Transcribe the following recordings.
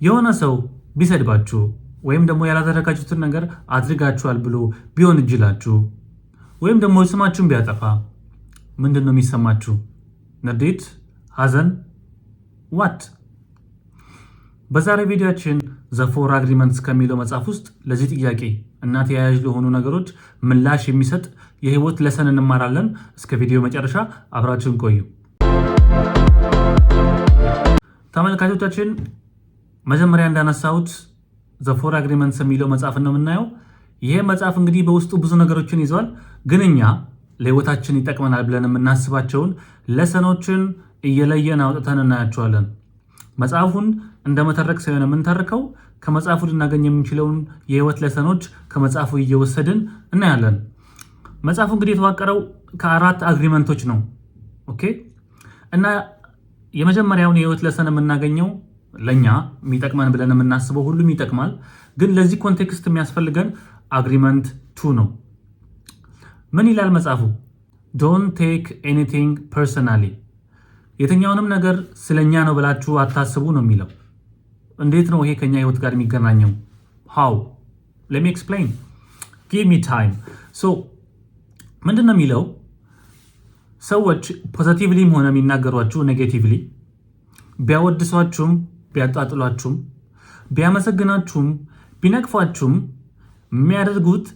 የሆነ ሰው ቢሰድባችሁ ወይም ደግሞ ያላደረጋችሁትን ነገር አድርጋችኋል ብሎ ቢሆን እጅላችሁ ወይም ደግሞ ስማችሁን ቢያጠፋ ምንድን ነው የሚሰማችሁ? ንዴት፣ ሐዘን? ዋት? በዛሬ ቪዲዮአችን ዘ ፎር አግሪመንትስ ከሚለው መጽሐፍ ውስጥ ለዚህ ጥያቄ እና ተያያዥ ለሆኑ ነገሮች ምላሽ የሚሰጥ የህይወት ለሰን እንማራለን። እስከ ቪዲዮ መጨረሻ አብራችሁን ቆዩ። ተመልካቾቻችን መጀመሪያ እንዳነሳሁት ዘ ፎር አግሪመንትስ የሚለው መጽሐፍ ነው የምናየው። ይሄ መጽሐፍ እንግዲህ በውስጡ ብዙ ነገሮችን ይዟል። ግን እኛ ለህይወታችን ይጠቅመናል ብለን የምናስባቸውን ለሰኖችን እየለየን አውጥተን እናያቸዋለን። መጽሐፉን እንደ መተረክ ሳይሆን የምንተርከው ከመጽሐፉ ልናገኝ የምንችለውን የህይወት ለሰኖች ከመጽሐፉ እየወሰድን እናያለን። መጽሐፉ እንግዲህ የተዋቀረው ከ4 አግሪመንቶች ነው። ኦኬ። እና የመጀመሪያውን የህይወት ለሰን የምናገኘው ለኛ የሚጠቅመን ብለን የምናስበው ሁሉም ይጠቅማል። ግን ለዚህ ኮንቴክስት የሚያስፈልገን አግሪመንት 2 ነው። ምን ይላል መጽሐፉ? ዶንት ቴክ ኤኒቲንግ ፐርሰናሊ። የትኛውንም ነገር ስለኛ ነው ብላችሁ አታስቡ ነው የሚለው። እንዴት ነው ይሄ ከኛ ህይወት ጋር የሚገናኘው? ሃው ሌት ሚ ኤክስፕሌን ጊቭ ሚ ታይም። ሶ ምንድን ነው የሚለው? ሰዎች ፖዚቲቭሊም ሆነ የሚናገሯችሁ ኔጌቲቭሊ፣ ቢያወድሷችሁም ቢያጣጥሏችሁም ቢያመሰግናችሁም ቢነቅፏችሁም የሚያደርጉት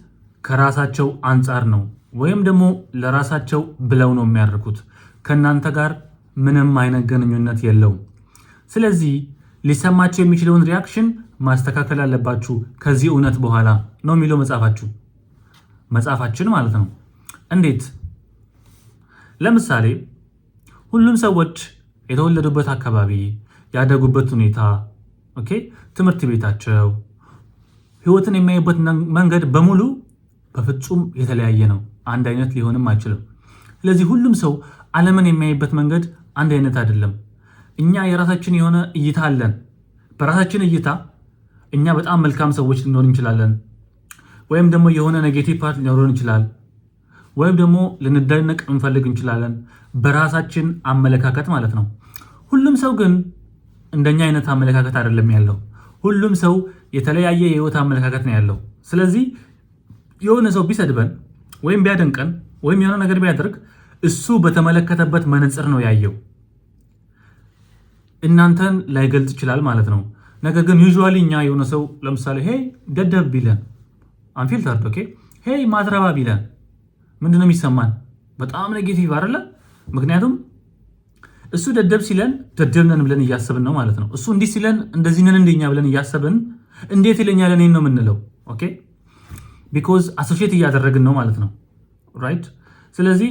ከራሳቸው አንጻር ነው፣ ወይም ደግሞ ለራሳቸው ብለው ነው የሚያደርጉት። ከእናንተ ጋር ምንም አይነት ግንኙነት የለውም። ስለዚህ ሊሰማቸው የሚችለውን ሪያክሽን ማስተካከል አለባችሁ ከዚህ እውነት በኋላ ነው የሚለው መጽሐፋችን ማለት ነው። እንዴት? ለምሳሌ ሁሉም ሰዎች የተወለዱበት አካባቢ፣ ያደጉበት ሁኔታ፣ ኦኬ፣ ትምህርት ቤታቸው፣ ህይወትን የሚያዩበት መንገድ በሙሉ በፍጹም የተለያየ ነው። አንድ አይነት ሊሆንም አይችልም። ስለዚህ ሁሉም ሰው ዓለምን የሚያይበት መንገድ አንድ አይነት አይደለም። እኛ የራሳችን የሆነ እይታ አለን። በራሳችን እይታ እኛ በጣም መልካም ሰዎች ልንሆን እንችላለን፣ ወይም ደግሞ የሆነ ኔጌቲቭ ፓርት ሊኖረን ይችላል፣ ወይም ደግሞ ልንደነቅ እንፈልግ እንችላለን። በራሳችን አመለካከት ማለት ነው። ሁሉም ሰው ግን እንደኛ አይነት አመለካከት አይደለም ያለው። ሁሉም ሰው የተለያየ የህይወት አመለካከት ነው ያለው። ስለዚህ የሆነ ሰው ቢሰድበን ወይም ቢያደንቀን ወይም የሆነ ነገር ቢያደርግ እሱ በተመለከተበት መነጽር ነው ያየው። እናንተን ላይገልጽ ይችላል ማለት ነው። ነገር ግን ዩዥዋሊ እኛ የሆነ ሰው ለምሳሌ ሄይ ደደብ ቢለን አንፊልተርድ፣ ኦኬ፣ ሄይ ማትረባ ቢለን ምንድነው የሚሰማን? በጣም ኔጌቲቭ አይደለ? ምክንያቱም እሱ ደደብ ሲለን ደደብ ነን ብለን እያሰብን ነው ማለት ነው። እሱ እንዲህ ሲለን እንደዚህ ነን እንደኛ ብለን እያሰብን እንዴት ይለኛል እኔን ነው የምንለው። ኦኬ፣ ቢኮዝ አሶሺየት እያደረግን ነው ማለት ነው። ራይት። ስለዚህ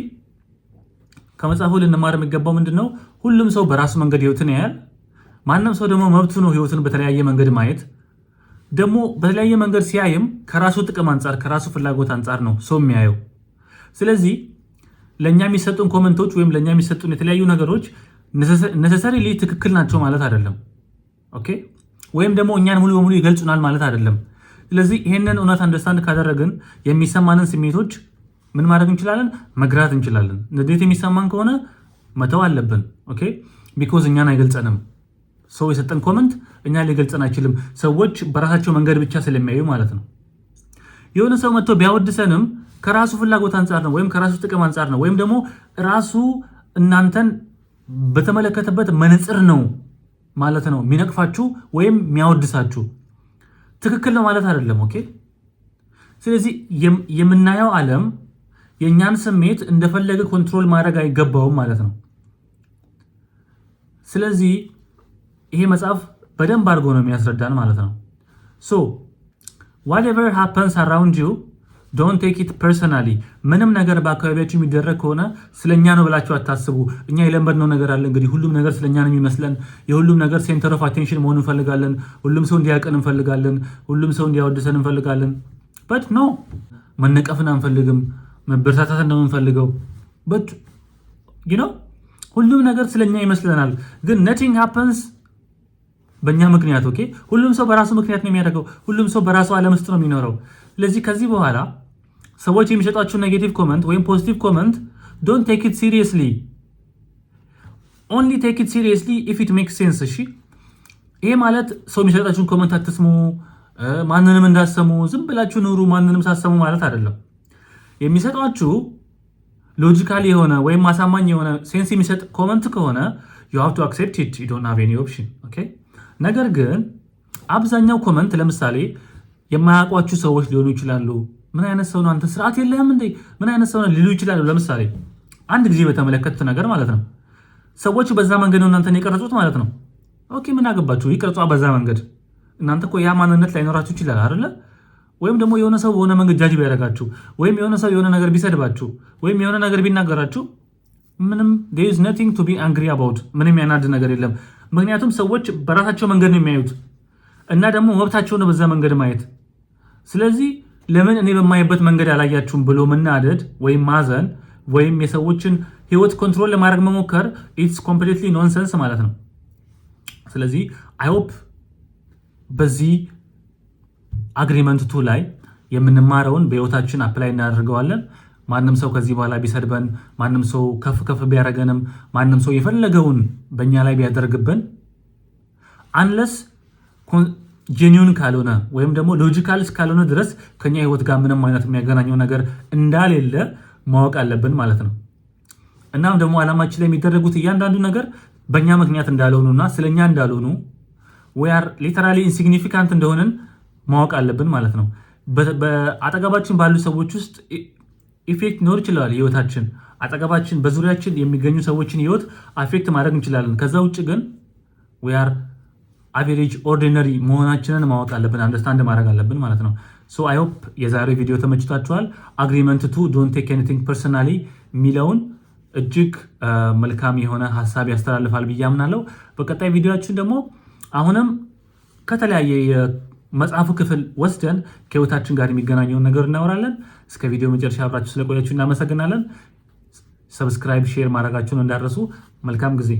ከመጽሐፉ ልንማር የሚገባው ምንድነው? ሁሉም ሰው በራሱ መንገድ ህይወትን ያያል። ማንም ሰው ደግሞ መብቱ ነው ህይወትን በተለያየ መንገድ ማየት። ደግሞ በተለያየ መንገድ ሲያይም ከራሱ ጥቅም አንጻር ከራሱ ፍላጎት አንጻር ነው ሰው የሚያየው። ስለዚህ ለእኛ የሚሰጡን ኮመንቶች ወይም ለእኛ የሚሰጡን የተለያዩ ነገሮች ነሰሰሪሊ ትክክል ናቸው ማለት አይደለም። ኦኬ፣ ወይም ደግሞ እኛን ሙሉ በሙሉ ይገልጹናል ማለት አይደለም። ስለዚህ ይሄንን እውነት አንደርስታንድ ካደረግን የሚሰማንን ስሜቶች ምን ማድረግ እንችላለን? መግራት እንችላለን። ንዴት የሚሰማን ከሆነ መተው አለብን። ኦኬ፣ ቢኮዝ እኛን አይገልጸንም። ሰው የሰጠን ኮመንት እኛ ሊገልጸን አይችልም። ሰዎች በራሳቸው መንገድ ብቻ ስለሚያዩ ማለት ነው። የሆነ ሰው መጥቶ ቢያወድሰንም ከራሱ ፍላጎት አንጻር ነው፣ ወይም ከራሱ ጥቅም አንጻር ነው፣ ወይም ደግሞ ራሱ እናንተን በተመለከተበት መነጽር ነው ማለት ነው የሚነቅፋችሁ ወይም የሚያወድሳችሁ። ትክክል ነው ማለት አይደለም። ኦኬ። ስለዚህ የምናየው ዓለም የእኛን ስሜት እንደፈለገ ኮንትሮል ማድረግ አይገባውም ማለት ነው። ስለዚህ ይሄ መጽሐፍ በደንብ አድርጎ ነው የሚያስረዳን ማለት ነው። ሶ whatever happens around you don't take it personally። ምንም ነገር በአካባቢያችሁ የሚደረግ ከሆነ ስለኛ ነው ብላችሁ አታስቡ። እኛ የለመድነው ነገር አለ እንግዲህ፣ ሁሉም ነገር ስለኛ ነው የሚመስለን። የሁሉም ነገር ሴንተር ኦፍ አቴንሽን መሆን እንፈልጋለን። ሁሉም ሰው እንዲያውቀን እንፈልጋለን። ሁሉም ሰው እንዲያወድሰን እንፈልጋለን። በት ኖ፣ መነቀፍን አንፈልግም። መበረታታት እንደምንፈልገው በት ሁሉም ነገር ስለኛ ይመስለናል። ግን nothing happens በእኛ ምክንያት። ኦኬ፣ ሁሉም ሰው በራሱ ምክንያት ነው የሚያደርገው። ሁሉም ሰው በራሱ ዓለም ውስጥ ነው የሚኖረው። ስለዚህ ከዚህ በኋላ ሰዎች የሚሰጧችሁ ኔጌቲቭ ኮመንት ወይም ፖዚቲቭ ኮመንት ዶንት ቴክ ኢት ሲሪየስሊ። ኦንሊ ቴክ ኢት ሲሪየስሊ ኢፍ ኢት ሜክስ ሴንስ። እሺ፣ ይሄ ማለት ሰው የሚሰጣችሁን ኮመንት አትስሙ፣ ማንንም እንዳሰሙ ዝም ብላችሁ ኑሩ፣ ማንንም ሳሰሙ ማለት አይደለም። የሚሰጧችሁ ሎጂካል የሆነ ወይም አሳማኝ የሆነ ሴንስ የሚሰጥ ኮመንት ከሆነ you have to accept it, you don't have any option. okay ነገር ግን አብዛኛው ኮመንት ለምሳሌ የማያውቋችሁ ሰዎች ሊሆኑ ይችላሉ። ምን አይነት ሰው ነው አንተ ስርዓት የለህም እንዴ ምን አይነት ሰው ነው ሊሉ ይችላሉ። ለምሳሌ አንድ ጊዜ በተመለከተ ነገር ማለት ነው ሰዎች በዛ መንገድ ነው እናንተን የቀረጹት ማለት ነው። ኦኬ ምን አገባችሁ ይቀርጿ በዛ መንገድ። እናንተ እኮ ያ ማንነት ላይኖራችሁ ይችላል አይደለ? ወይም ደግሞ የሆነ ሰው በሆነ መንገድ ጃጅ ቢያደርጋችሁ ወይም የሆነ ሰው የሆነ ነገር ቢሰድባችሁ ወይም የሆነ ነገር ቢናገራችሁ ምንም there is nothing to be angry about ምንም ያናድ ነገር የለም። ምክንያቱም ሰዎች በራሳቸው መንገድ ነው የሚያዩት እና ደግሞ መብታቸው ነው በዛ መንገድ ማየት። ስለዚህ ለምን እኔ በማይበት መንገድ አላያችሁም ብሎ መናደድ ወይም ማዘን ወይም የሰዎችን ህይወት ኮንትሮል ለማድረግ መሞከር it's completely nonsense ማለት ነው። ስለዚህ I hope በዚህ አግሪመንት 2 ላይ የምንማረውን በህይወታችን አፕላይ እናደርገዋለን። ማንም ሰው ከዚህ በኋላ ቢሰድበን ማንም ሰው ከፍ ከፍ ቢያደርገንም ማንም ሰው የፈለገውን በእኛ ላይ ቢያደርግብን አንለስ ጄኒውን ካልሆነ ወይም ደግሞ ሎጂካልስ ካልሆነ ድረስ ከኛ ህይወት ጋር ምንም አይነት የሚያገናኘው ነገር እንዳሌለ ማወቅ አለብን ማለት ነው። እናም ደግሞ ዓላማችን ላይ የሚደረጉት እያንዳንዱ ነገር በእኛ ምክንያት እንዳልሆኑና ስለኛ እንዳልሆኑ we are literally insignificant እንደሆነን ማወቅ አለብን ማለት ነው። በአጠገባችን ባሉ ሰዎች ውስጥ ኢፌክት ኖር ይችላል ህይወታችን አጠገባችን በዙሪያችን የሚገኙ ሰዎችን ህይወት አፌክት ማድረግ እንችላለን። ከዛ ውጭ ግን we are average ordinary መሆናችንን ማወቅ አለብን አንደርስታንድ ማድረግ አለብን ማለት ነው። so I hope የዛሬው ቪዲዮ ተመችቷችኋል። agreement 2 don't take anything personally ሚለውን እጅግ መልካም የሆነ ሐሳብ ያስተላልፋል ብዬ አምናለሁ። በቀጣይ ቪዲዮአችን ደግሞ አሁንም ከተለያየ የመጽሐፉ ክፍል ወስደን ከህይወታችን ጋር የሚገናኘውን ነገር እናወራለን። እስከ ቪዲዮ መጨረሻ አብራችሁ ስለቆያችሁ እናመሰግናለን። ሰብስክራይብ ሼር ማድረጋችሁን እንዳትረሱ። መልካም ጊዜ